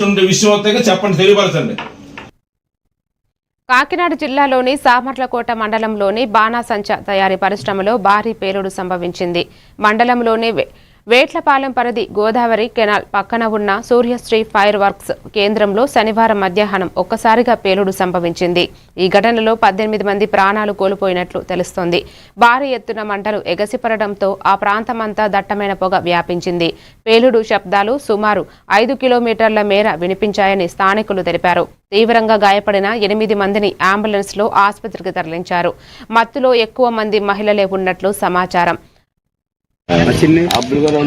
విషయం చెప్పండి, తెలియపరచండి. కాకినాడ జిల్లాలోని సామర్లకోట మండలంలోని బాణాసంచా తయారీ పరిశ్రమలో భారీ పేలుడు సంభవించింది. మండలంలోని వేట్లపాలెం పరిధి గోదావరి కెనాల్ పక్కన ఉన్న సూర్యశ్రీ ఫైర్ వర్క్స్ కేంద్రంలో శనివారం మధ్యాహ్నం ఒక్కసారిగా పేలుడు సంభవించింది. ఈ ఘటనలో 18 మంది ప్రాణాలు కోల్పోయినట్లు తెలుస్తోంది. భారీ ఎత్తున మంటలు ఎగసిపడడంతో ఆ ప్రాంతమంతా దట్టమైన పొగ వ్యాపించింది. పేలుడు శబ్దాలు సుమారు 5 కిలోమీటర్ల మేర వినిపించాయని స్థానికులు తెలిపారు. తీవ్రంగా గాయపడిన 8 మందిని అంబులెన్స్లో ఆసుపత్రికి తరలించారు. మత్తులో ఎక్కువ మంది మహిళలే ఉన్నట్లు సమాచారం. అబ్దుల్ గారు